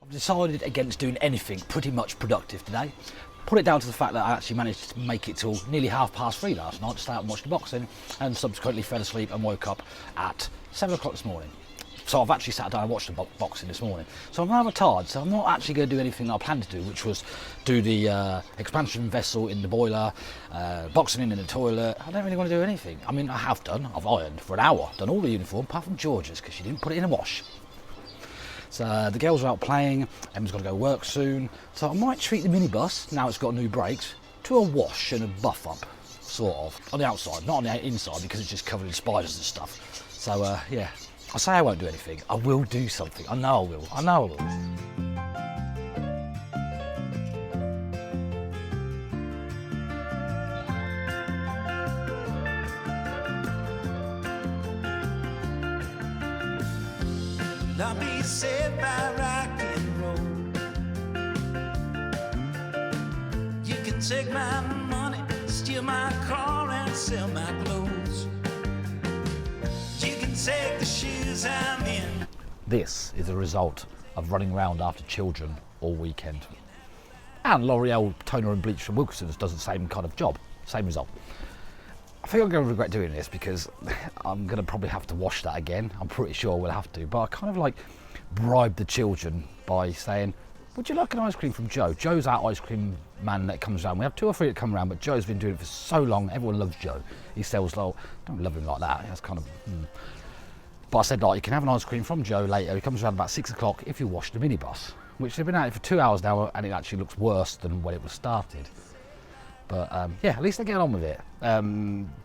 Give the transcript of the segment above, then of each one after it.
decided against doing anything pretty much productive today. Put it down to the fact that I actually managed to make it till nearly 3:30 last night to stay out and watch the boxing, and subsequently fell asleep and woke up at 7 o'clock this morning. So I've actually sat down and watched the boxing this morning. So I'm rather tired, so I'm not actually going to do anything that I planned to do, which was do the expansion vessel in the boiler, boxing in the toilet. I don't really want to do anything. I mean, I have done. I've ironed for an hour, done all the uniform, apart from George's, because she didn't put it in a wash. So the girls are out playing, Emma's got to go work soon. So I might treat the minibus, now it's got new brakes, to a wash and a buff up, sort of. On the outside, not on the inside, because it's just covered in spiders and stuff. So yeah, I say I won't do anything. I will do something. I know I will. I know I will. I'll be saved by rock and roll. You can take my money, steal my car and sell my clothes. You can take the shoes I'm in. This is a result of running around after children all weekend. And L'Oreal Toner and Bleach from Wilkinson's does the same kind of job, same result. I think I'm going to regret doing this because I'm going to probably have to wash that again. I'm pretty sure we'll have to. But I kind of like bribed the children by saying, would you like an ice cream from Joe? Joe's our ice cream man that comes around. We have 2 or 3 that come around, but Joe's been doing it for so long. Everyone loves Joe. He sells, like, don't love him like that. That's kind of, But I said, like, you can have an ice cream from Joe later. He comes around about 6 o'clock if you wash the minibus, which they've been at it for 2 hours now, and it actually looks worse than when it was started. But yeah, at least they get on with it.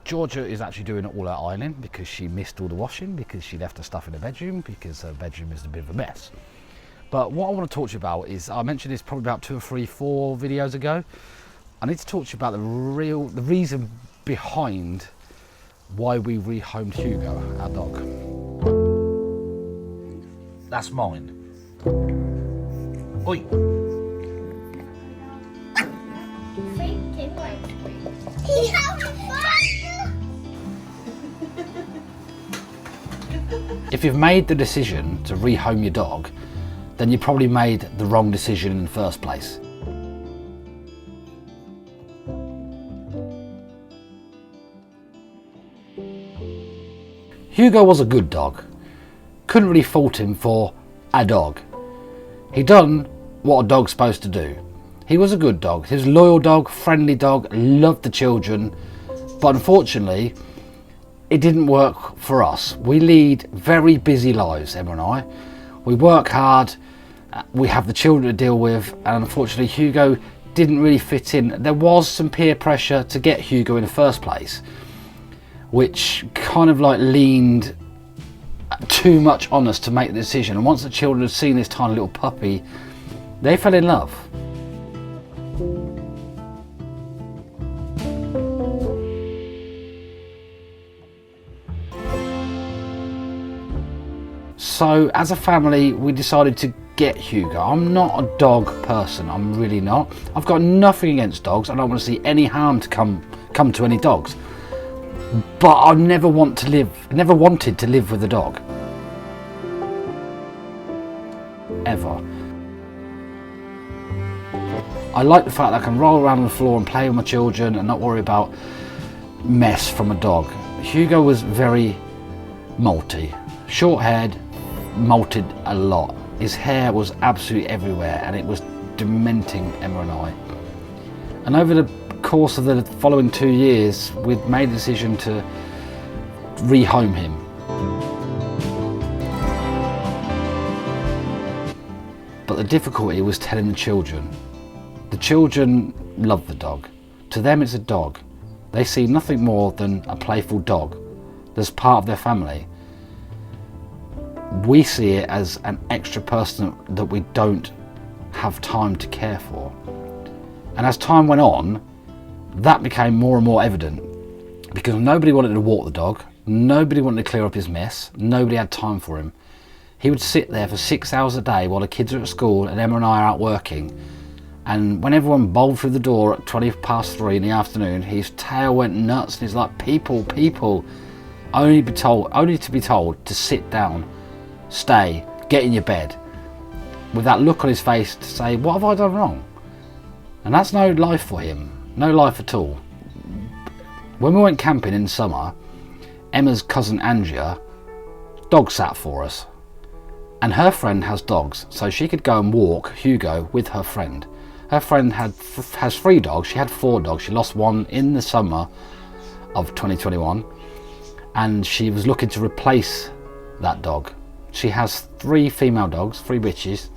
Georgia is actually doing all her ironing because she missed all the washing, because she left her stuff in her bedroom, because her bedroom is a bit of a mess. But what I want to talk to you about is, I mentioned this probably about 2 or 3, 4 videos ago. I need to talk to you about the reason behind why we rehomed Hugo, our dog. That's mine. Oi. If you've made the decision to rehome your dog, then you probably made the wrong decision in the first place. Hugo was a good dog. Couldn't really fault him for a dog. He done what a dog's supposed to do. He was a good dog. He was a loyal dog, friendly dog, loved the children. But unfortunately, it didn't work for us. We lead very busy lives, Emma and I. We work hard, we have the children to deal with, and unfortunately Hugo didn't really fit in. There was some peer pressure to get Hugo in the first place, which kind of like leaned too much on us to make the decision. And once the children had seen this tiny little puppy, they fell in love. So as a family, we decided to get Hugo. I'm not a dog person, I'm really not. I've got nothing against dogs. I don't want to see any harm to come to any dogs. But I never wanted to live with a dog. Ever. I like the fact that I can roll around on the floor and play with my children and not worry about mess from a dog. Hugo was very molty, short-haired, molted a lot. His hair was absolutely everywhere and it was dementing Emma and I. And over the course of the following 2 years, we'd made a decision to rehome him. But the difficulty was telling the children. The children love the dog. To them it's a dog. They see nothing more than a playful dog that's part of their family. We see it as an extra person that we don't have time to care for. And as time went on, that became more and more evident, because nobody wanted to walk the dog, nobody wanted to clear up his mess, nobody had time for him. He would sit there for 6 hours a day while the kids are at school and Emma and I are out working. And when everyone bowled through the door at 3:20 in the afternoon, his tail went nuts and he's like, people, only to be told to sit down, stay, get in your bed. with that look on his face to say, what have I done wrong? And that's no life for him, no life at all. When we went camping in summer, Emma's cousin Andrea dog sat for us, and her friend has dogs, so she could go and walk Hugo with her friend. Her friend has 3 dogs. She had 4 dogs. She lost one in the summer of 2021, and she was looking to replace that dog. She has 3 female dogs, 3 bitches.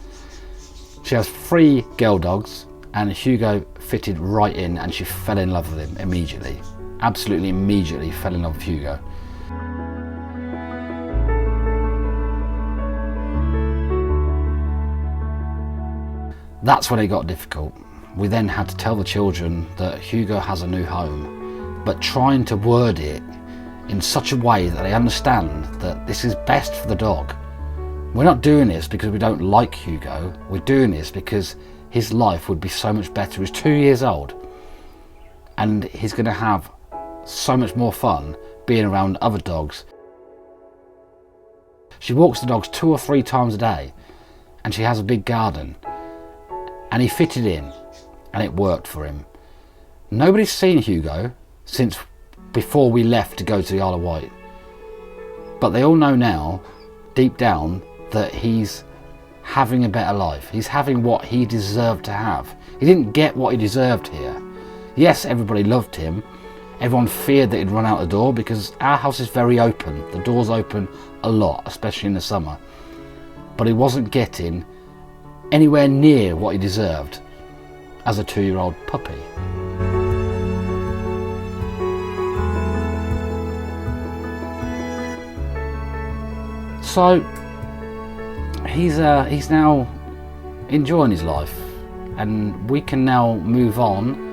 She has 3 girl dogs, and Hugo fitted right in, and she fell in love with him immediately. Absolutely immediately fell in love with Hugo. That's when it got difficult. We then had to tell the children that Hugo has a new home, but trying to word it in such a way that they understand that this is best for the dog. We're not doing this because we don't like Hugo. We're doing this because his life would be so much better. He's 2 years old, and he's going to have so much more fun being around other dogs. She walks the dogs 2 or 3 times a day, and she has a big garden, and he fitted in, and it worked for him. Nobody's seen Hugo since before we left to go to the Isle of Wight, but they all know now, deep down, that he's having a better life. He's having what he deserved to have. He didn't get what he deserved here. Yes, everybody loved him. Everyone feared that he'd run out the door because our house is very open. The door's open a lot, especially in the summer. But he wasn't getting anywhere near what he deserved as a 2-year-old puppy. So he's now enjoying his life, and we can now move on.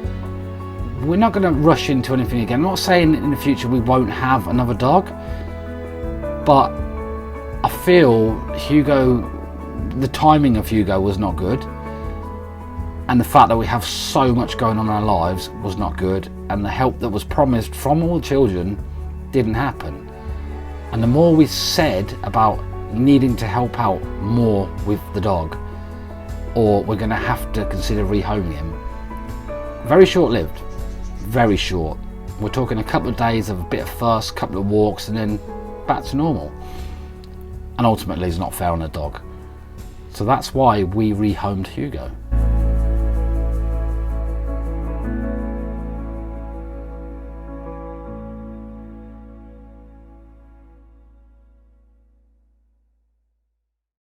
We're not going to rush into anything again. I'm not saying in the future we won't have another dog, but I feel the timing of Hugo was not good, and the fact that we have so much going on in our lives was not good, and the help that was promised from all the children didn't happen. And the more we said about needing to help out more with the dog, or we're going to have to consider rehoming him, very short-lived, very short. We're talking a couple of days of a bit of fuss, a couple of walks, and then back to normal. And ultimately it's not fair on the dog. So that's why we rehomed Hugo.